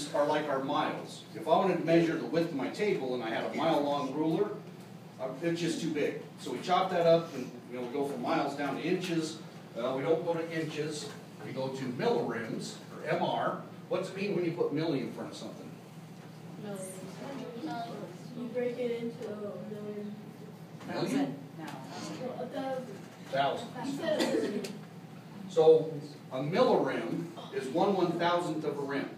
millirems are like our miles. If I wanted to measure the width of my table and I had a mile-long ruler, it's just too big. So we chop that up and we go from miles down to inches. We don't go to inches. We go to millirems, or MR. What's it mean when you put milli in front of something? You break it into a million. Million? No. Thousand. So a millirem is 1/1000th of a rem.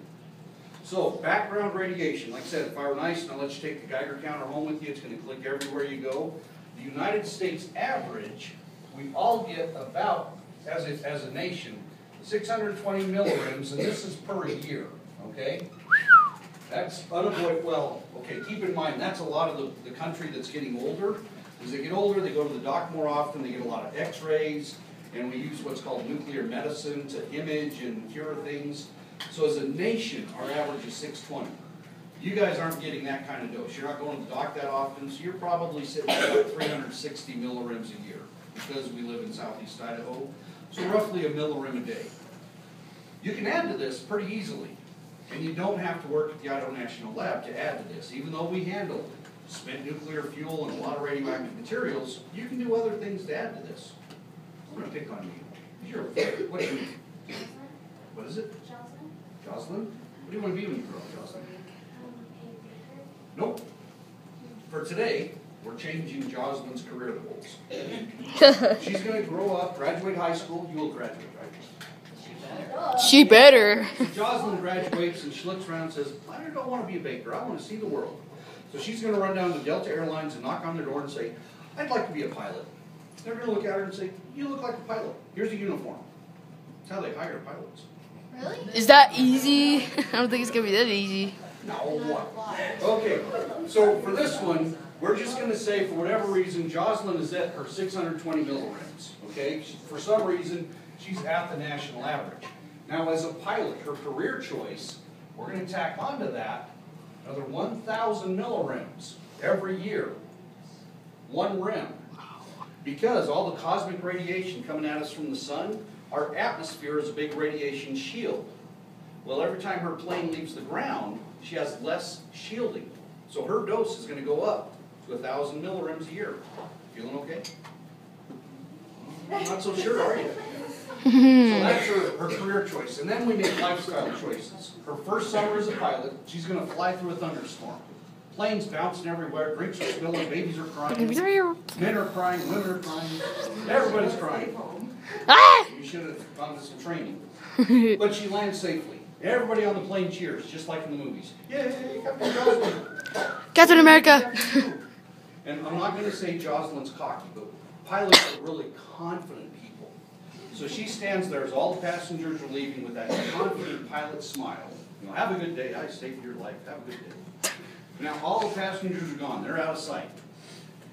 So background radiation, like I said, if I were nice and I let you take the Geiger counter home with you, it's going to click everywhere you go. The United States average, we all get about, as a nation, 620 millirems, and this is per year, okay? That's unavoidable. Well, okay, keep in mind, that's a lot of the country that's getting older. As they get older, they go to the doc more often, they get a lot of x-rays, and we use what's called nuclear medicine to image and cure things. So as a nation, our average is 620. You guys aren't getting that kind of dose. You're not going to the doc that often, so you're probably sitting at about 360 millirems a year because we live in southeast Idaho. So roughly a millirem a day. You can add to this pretty easily, and you don't have to work at the Idaho National Lab to add to this. Even though we handle spent nuclear fuel and a lot of radioactive materials, you can do other things to add to this. I'm going to pick on you. You're what do you mean? What is it? Jocelyn? What do you want to be when you grow up, Jocelyn? Nope. For today, we're changing Jocelyn's career goals. She's going to grow up, graduate high school. You will graduate, right? She better. So Jocelyn graduates and she looks around and says, I don't want to be a baker. I want to see the world. So she's going to run down to Delta Airlines and knock on their door and say, I'd like to be a pilot. They're going to look at her and say, you look like a pilot. Here's a uniform. That's how they hire pilots. Really? Is that easy? I don't think it's going to be that easy. No, what? Okay, so for this one, we're just going to say, for whatever reason, Jocelyn is at her 620 millirems. Okay? For some reason, she's at the national average. Now, as a pilot, her career choice, we're going to tack onto that another 1,000 millirems every year. One rem. Because all the cosmic radiation coming at us from the sun, our atmosphere is a big radiation shield. Well, every time her plane leaves the ground, she has less shielding. So her dose is going to go up to 1,000 millirems a year. Feeling okay? Not so sure, are you? So that's her career choice. And then we make lifestyle choices. Her first summer as a pilot, she's going to fly through a thunderstorm. Planes bouncing everywhere, drinks are spilling, babies are crying, men are crying, women are crying, everybody's crying. You should have gone to some training. But she lands safely. Everybody on the plane cheers, just like in the movies. Yay, Captain Jocelyn! Captain America! And I'm not going to say Jocelyn's cocky, but pilots are really confident people. So she stands there as all the passengers are leaving with that confident pilot smile. Have a good day. I saved your life. Have a good day. Now all the passengers are gone. They're out of sight.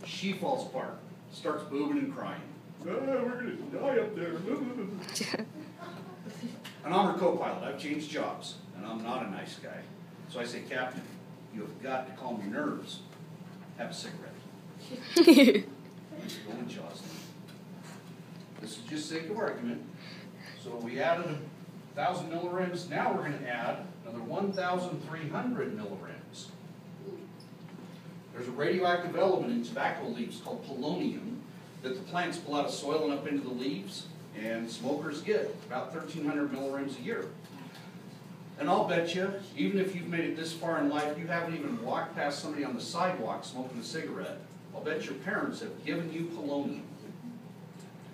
She falls apart. Starts boobing and crying. We're going to die up there. And I'm her co-pilot. I've changed jobs. And I'm not a nice guy. So I say, Captain, you have got to calm your nerves. Have a cigarette. Going, Jocelyn. This is just sake of argument. So we added 1,000 millirems. Now we're going to add another 1,300 millirems. There's a radioactive element in tobacco leaves called polonium that the plants pull out of soil and up into the leaves, and smokers get about 1,300 millirems a year. And I'll bet you, even if you've made it this far in life, you haven't even walked past somebody on the sidewalk smoking a cigarette. I'll bet your parents have given you polonium.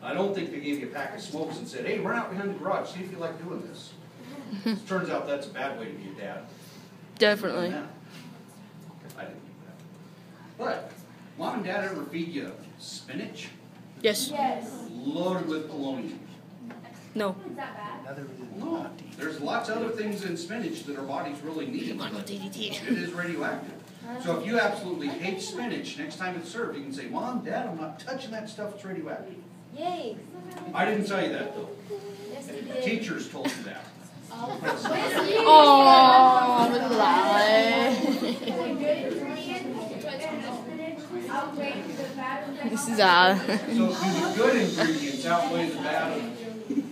I don't think they gave you a pack of smokes and said, hey, run out behind the garage, see if you like doing this. It turns out that's a bad way to be a dad. Definitely. I didn't do that. But, Mom and Dad ever feed you spinach? Yes. Yes. Loaded with polonium. No. Is that bad? No. There's lots of other things in spinach that our bodies really need. It is radioactive. So if you absolutely hate spinach, next time it's served, you can say, Mom, Dad, I'm not touching that stuff, it's radioactive. Yay. I didn't tell you that, though. Yes, you did. Teachers told you that. Oh, this is So do the good ingredients outweigh the bad?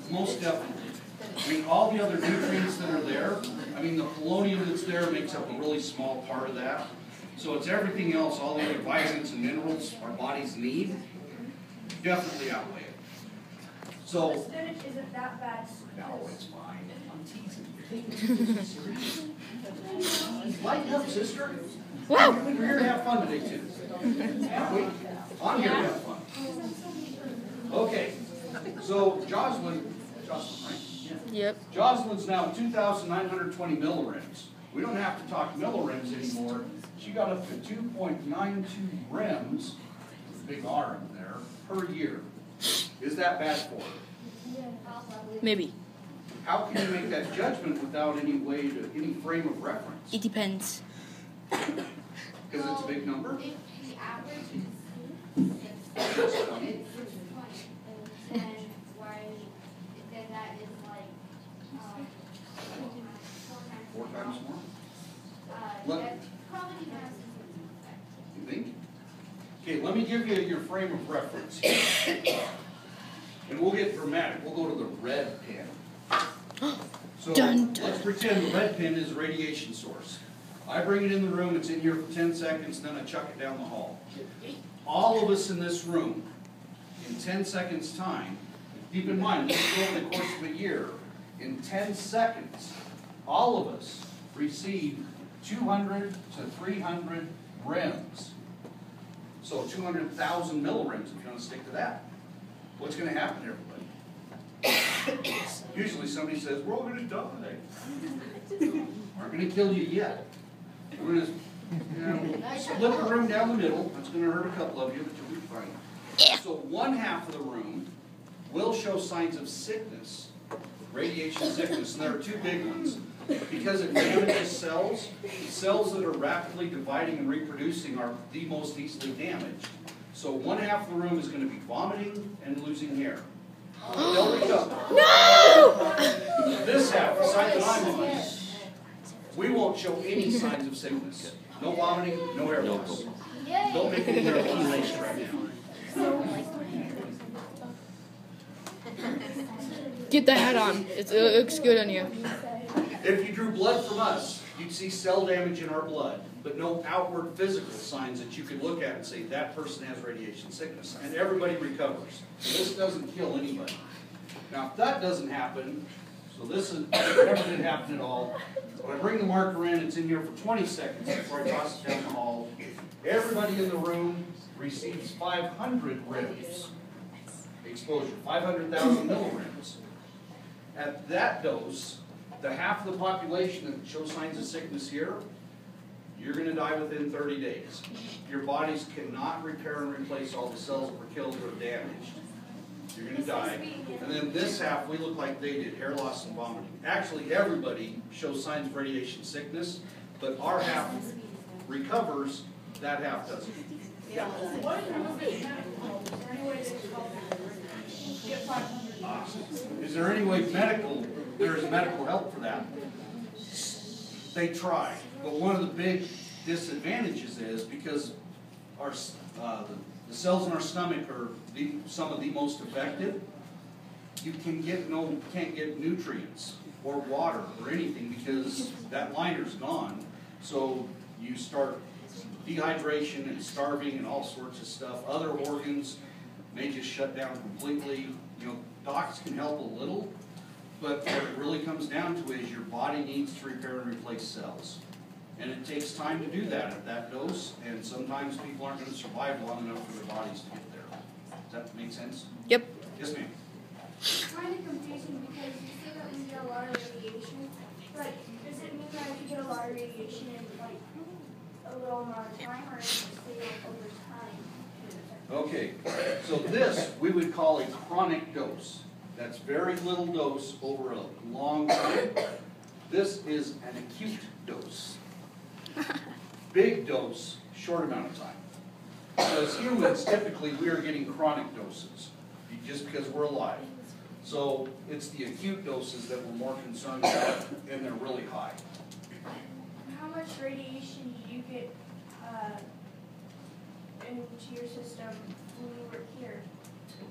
Most definitely. I mean, all the other nutrients that are there, I mean, the polonium that's there makes up a really small part of that. So it's everything else, all the other vitamins and minerals our bodies need, definitely outweigh it. So, The spinach isn't that bad. no, it's fine. I'm teasing. Lighten up, sister. Wow. We're here to have fun today, too. Aren't we? I'm here to have fun. Okay, so Jocelyn, right? Yep. Jocelyn's now 2,920 millirims. We don't have to talk millirims anymore. She got up to 2.92 rims, big R in there, per year. Is that bad for her? Maybe. How can you make that judgment without any way to, any frame of reference? It depends. Because it's a big number? If the average is 20, then why, then that is like, 4 times more? that probably has some effect. You think? Okay, let me give you your frame of reference here. And we'll get dramatic. We'll go to the red pen. So Dun, dun. let's pretend the red pen is a radiation source. I bring it in the room, it's in here for 10 seconds, then I chuck it down the hall. All of us in this room, in 10 seconds time, keep in mind, this is over the course of a year, in 10 seconds, all of us receive 200 to 300 rims. So 200,000 millirims, if you want to stick to that. What's going to happen to everybody? Usually somebody says, we're all going to die. Aren't going to kill you yet. We're going to split the room down the middle. That's going to hurt a couple of you, but you'll be fine. Yeah. So one half of the room will show signs of sickness, radiation sickness, and there are two big ones. Because it damages cells, cells that are rapidly dividing and reproducing are the most easily damaged. So one half of the room is going to be vomiting and losing hair. They'll recover. No! This half, the side that I'm on, we won't show any signs of sickness. No vomiting, no hair loss. Don't make any hair loss right now. Get the hat on. It looks good on you. If you drew blood from us, you'd see cell damage in our blood, but no outward physical signs that you could look at and say, that person has radiation sickness. And everybody recovers. So this doesn't kill anybody. Now, if that doesn't happen, so this is, never did happen at all. When I bring the marker in, it's in here for 20 seconds before I toss it down the hall. Everybody in the room receives 500 rims exposure, 500,000 millirims. At that dose, the half of the population that shows signs of sickness here, you're going to die within 30 days. Your bodies cannot repair and replace all the cells that were killed or damaged. You're going to die. And then this half, we look like they did, hair loss and vomiting. Actually, everybody shows signs of radiation sickness, but our half recovers, that half doesn't. Yeah. Is there any way medical, there is medical help for that? They try, but one of the big disadvantages is because our the cells in our stomach are some of the most affected. You can't get nutrients or water or anything because that liner's gone. So you start dehydration and starving and all sorts of stuff. Other organs may just shut down completely. You know, docs can help a little, but what it really comes down to is your body needs to repair and replace cells. And it takes time to do that at that dose, and sometimes people aren't going to survive long enough for their bodies to get there. Does that make sense? Yep. Yes, ma'am. It's kind of confusing because you say that we get a lot of radiation, but does it mean that we get a lot of radiation in like a little amount of time, or does it stay like over time? Okay, so this we would call a chronic dose. That's very little dose over a long time. This is an acute dose. Big dose, short amount of time. As humans, typically we are getting chronic doses just because we're alive. So it's the acute doses that we're more concerned about, and they're really high. How much radiation do you get into your system when you work here?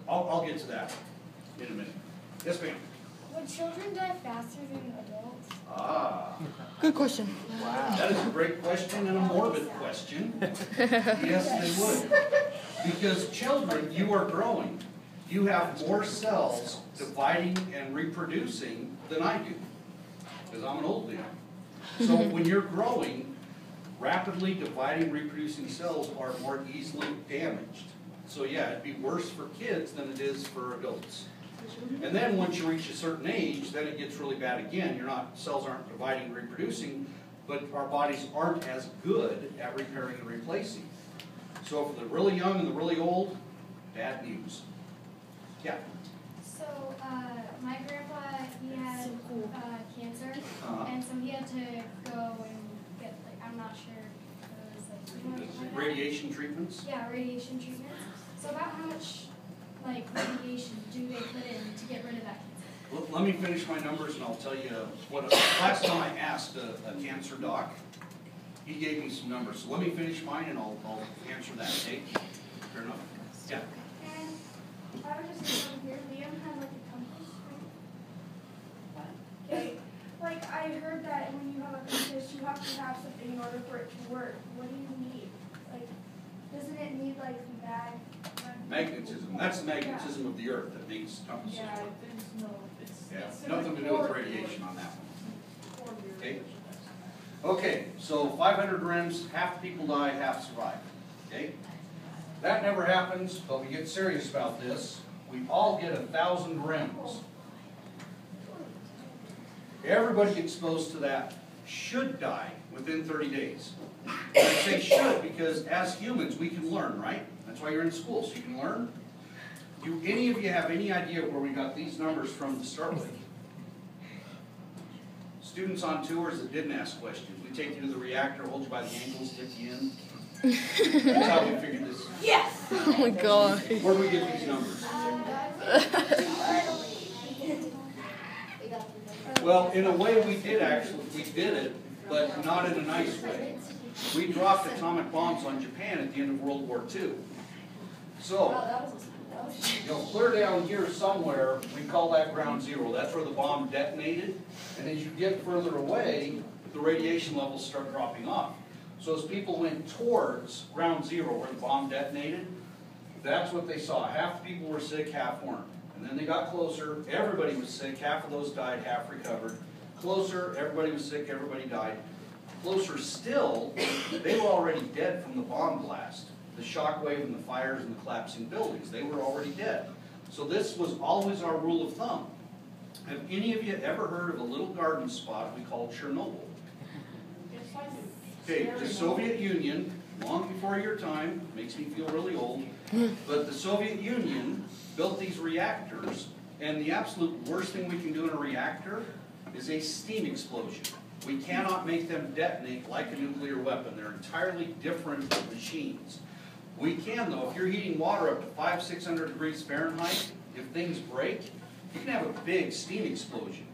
I'll get to that in a minute. Yes, ma'am. Would children die faster than adults? Ah, Good question. that is a great question and a morbid question. Yes, they would. Because children, you are growing. You have more cells dividing and reproducing than I do. Because I'm an old man. So when you're growing, rapidly dividing, reproducing cells are more easily damaged. So yeah, it'd be worse for kids than it is for adults. And then once you reach a certain age, then it gets really bad again. Cells aren't dividing and reproducing, but our bodies aren't as good at repairing and replacing. So for the really young and the really old, bad news. Yeah. So, my grandpa, he had cancer, and so he had to go and get, like, I'm not sure, it was like, Radiation treatments? Yeah, radiation treatments. So about how much, like, radiation do they put in to get rid of that cancer? Let me finish my numbers and I'll tell you what, last time I asked a cancer doc, he gave me some numbers. So let me finish mine and I'll answer that, okay? Fair enough? Yeah. And I was just saying here, Liam had like a compass, right? Okay, like I heard that when you have a compass, you have to have something in order for it to work. What do you need? Like, doesn't it need like Magnetism. That's the magnetism of the earth that makes compasses Yeah, work. it's Nothing to do with radiation on that one. Okay? Okay, so 500 rims, half the people die, half survive. Okay? That never happens, but we get serious about this. We all get 1,000 rims. Everybody exposed to that should die within 30 days. And I say should because as humans we can learn, right? That's why you're in school, so you can learn. Do any of you have any idea where we got these numbers from to start with? Students on tours that didn't ask questions. We take you to the reactor, hold you by the ankles, dip you in. That's how we figured this. Yes! Oh my god. Where do we get these numbers? Well, in a way we did it, but not in a nice way. We dropped atomic bombs on Japan at the end of World War II. So, clear down here somewhere, we call that ground zero. That's where the bomb detonated. And as you get further away, the radiation levels start dropping off. So as people went towards ground zero where the bomb detonated, that's what they saw. Half the people were sick, half weren't. And then they got closer, everybody was sick, half of those died, half recovered. Closer, everybody was sick, everybody died. Closer still, they were already dead from the bomb blast. The shockwave and the fires and the collapsing buildings, they were already dead. So this was always our rule of thumb. Have any of you ever heard of a little garden spot we call Chernobyl? Yes, I do. Okay, the Soviet Union, long before your time, makes me feel really old, but the Soviet Union built these reactors, and the absolute worst thing we can do in a reactor is a steam explosion. We cannot make them detonate like a nuclear weapon. They're entirely different machines. We can, though, if you're heating water up to 500-600 degrees Fahrenheit, if things break, you can have a big steam explosion.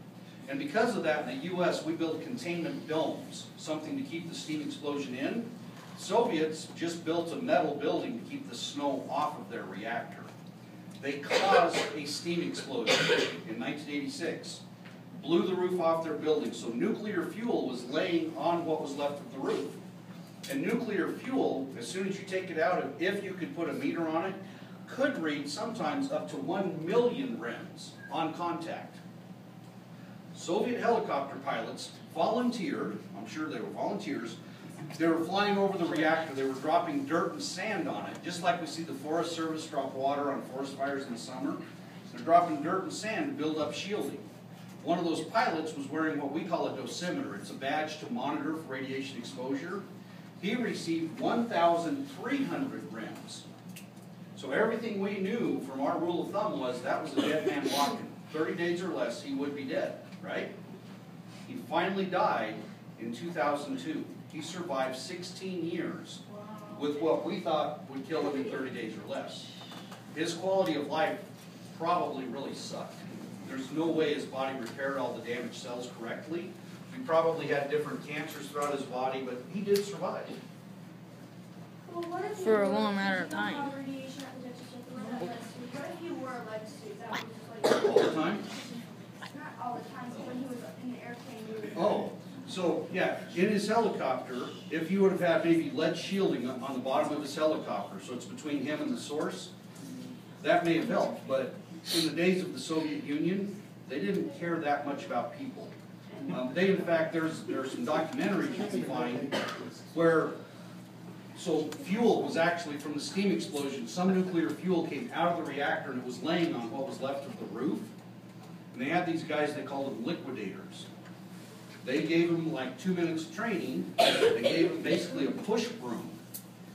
And because of that, in the U.S., we build containment domes, something to keep the steam explosion in. Soviets just built a metal building to keep the snow off of their reactor. They caused a steam explosion in 1986. Blew the roof off their building, so nuclear fuel was laying on what was left of the roof. And nuclear fuel, as soon as you take it out, if you could put a meter on it, could read sometimes up to 1 million rems on contact. Soviet helicopter pilots volunteered, I'm sure they were volunteers, they were flying over the reactor, they were dropping dirt and sand on it, just like we see the Forest Service drop water on forest fires in the summer. They're dropping dirt and sand to build up shielding. One of those pilots was wearing what we call a dosimeter. It's a badge to monitor for radiation exposure. He received 1,300 rems. So everything we knew from our rule of thumb was that was a dead man walking. 30 days or less, he would be dead, right? He finally died in 2002. He survived 16 years with what we thought would kill him in 30 days or less. His quality of life probably really sucked. There's no way his body repaired all the damaged cells correctly. He probably had different cancers throughout his body, but he did survive. Well, what if For a long matter of time. What if you wore a lead suit? That would just like All the time? not all the time, so when he was in the airplane, he would. Oh, so, yeah, in his helicopter, if you would have had maybe lead shielding on the bottom of his helicopter, so it's between him and the source, that may have helped, but in the days of the Soviet Union, they didn't care that much about people. In fact, there's some documentaries you can find where, so fuel was actually from the steam explosion, some nuclear fuel came out of the reactor and it was laying on what was left of the roof. And they had these guys, they called them liquidators. They gave them like 2 minutes of training. They gave them basically a push broom.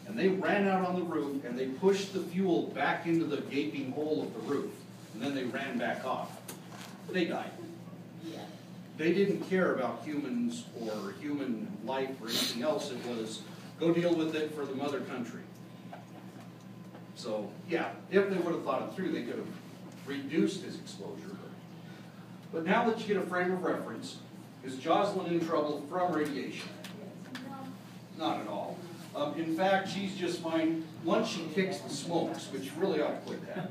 And they ran out on the roof and they pushed the fuel back into the gaping hole of the roof. And then they ran back off. They died. They didn't care about humans or human life or anything else. It was, go deal with it for the mother country. So, yeah, if they would have thought it through, they could have reduced his exposure. But now that you get a frame of reference, is Jocelyn in trouble from radiation? Not at all. In fact, she's just fine once she kicks the smokes, which really ought to quit that.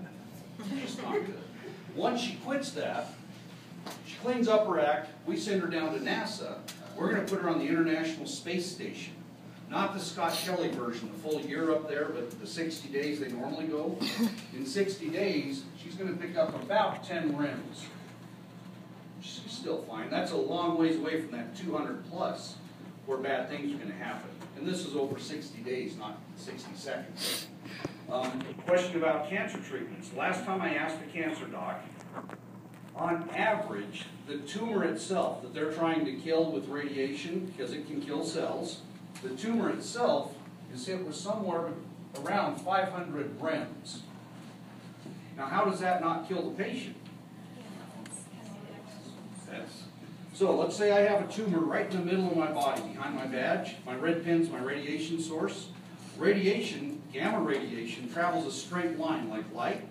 It's just not good. Once she quits that, she cleans up her act, we send her down to NASA. We're going to put her on the International Space Station. Not the Scott Kelly version, the full year up there, but the 60 days they normally go. In 60 days, she's going to pick up about 10 rims. She's still fine. That's a long ways away from that 200 plus where bad things are going to happen. And this is over 60 days, not 60 seconds. Question about cancer treatments. Last time I asked a cancer doc, on average, the tumor itself that they're trying to kill with radiation, because it can kill cells, the tumor itself is hit with somewhere around 500 rems. Now, how does that not kill the patient? So let's say I have a tumor right in the middle of my body, behind my badge. My red pin's my radiation source. Radiation, gamma radiation, travels a straight line like light.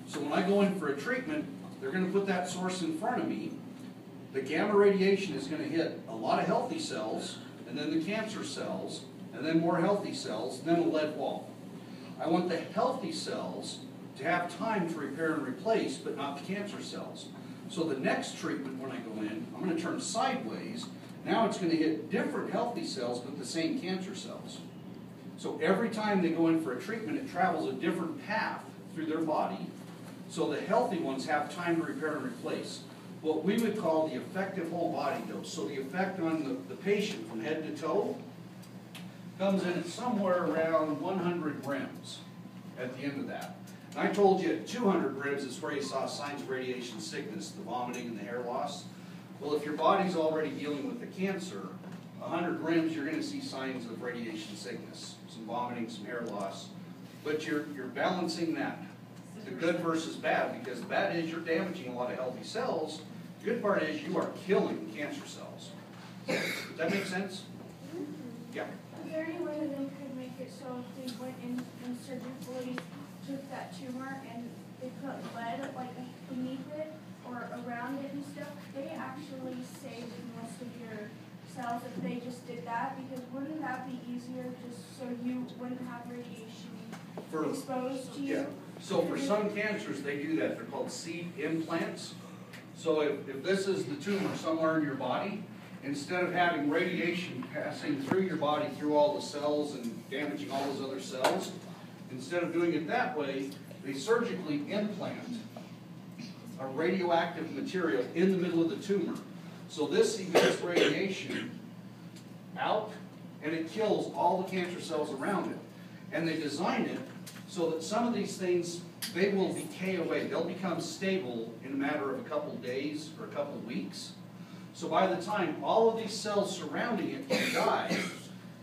So when I go in for a treatment, they're going to put that source in front of me. The gamma radiation is going to hit a lot of healthy cells, and then the cancer cells, and then more healthy cells, and then a lead wall. I want the healthy cells to have time to repair and replace, but not the cancer cells. So the next treatment when I go in, I'm going to turn sideways. Now it's going to hit different healthy cells, but the same cancer cells. So every time they go in for a treatment, it travels a different path through their body. So the healthy ones have time to repair and replace. What we would call the effective whole body dose. So the effect on the patient from head to toe comes in at somewhere around 100 rems at the end of that. And I told you at 200 rems is where you saw signs of radiation sickness, the vomiting and the hair loss. Well, if your body's already dealing with the cancer, 100 rems you're going to see signs of radiation sickness, some vomiting, some hair loss. But you're balancing that. The good versus bad, because the bad is you're damaging a lot of healthy cells. The good part is you are killing cancer cells. Does that make sense? Yeah. Is there any way that they could make it so if they went in and surgically took that tumor and they put lead like beneath it or around it and stuff, they actually saved most of your cells if they just did that? Because wouldn't that be easier just so you wouldn't have radiation exposed to you? Yeah. So for some cancers, they do that. They're called seed implants. So if this is the tumor somewhere in your body, instead of having radiation passing through your body, through all the cells and damaging all those other cells, instead of doing it that way, they surgically implant a radioactive material in the middle of the tumor. So this emits radiation out, and it kills all the cancer cells around it. And they design it so that some of these things, they will decay away. They'll become stable in a matter of a couple days or a couple weeks. So by the time all of these cells surrounding it can die,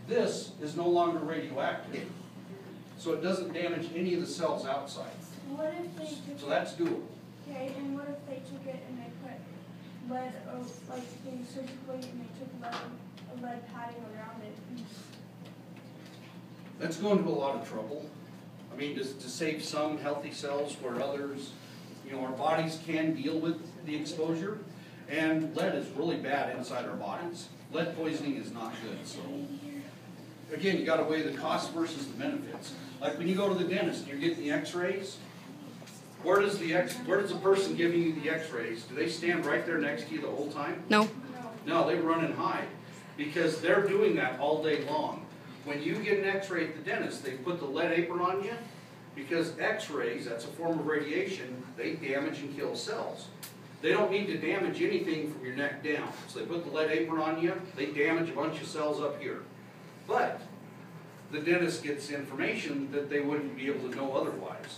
this is no longer radioactive. So it doesn't damage any of the cells outside. What if they took So that's doable. Okay, and what if they took it and they put lead, like they surgically, and they took a lead padding around it? That's going to a lot of trouble. I mean, to save some healthy cells where others, our bodies can deal with the exposure. And lead is really bad inside our bodies. Lead poisoning is not good. So, again, you got to weigh the cost versus the benefits. Like when you go to the dentist and you're getting the x-rays, Where does the person giving you the x-rays, do they stand right there next to you the whole time? No. No, they run and hide, because they're doing that all day long. When you get an x-ray at the dentist, they put the lead apron on you, because x-rays, that's a form of radiation, they damage and kill cells. They don't need to damage anything from your neck down. So they put the lead apron on you, they damage a bunch of cells up here. But the dentist gets information that they wouldn't be able to know otherwise.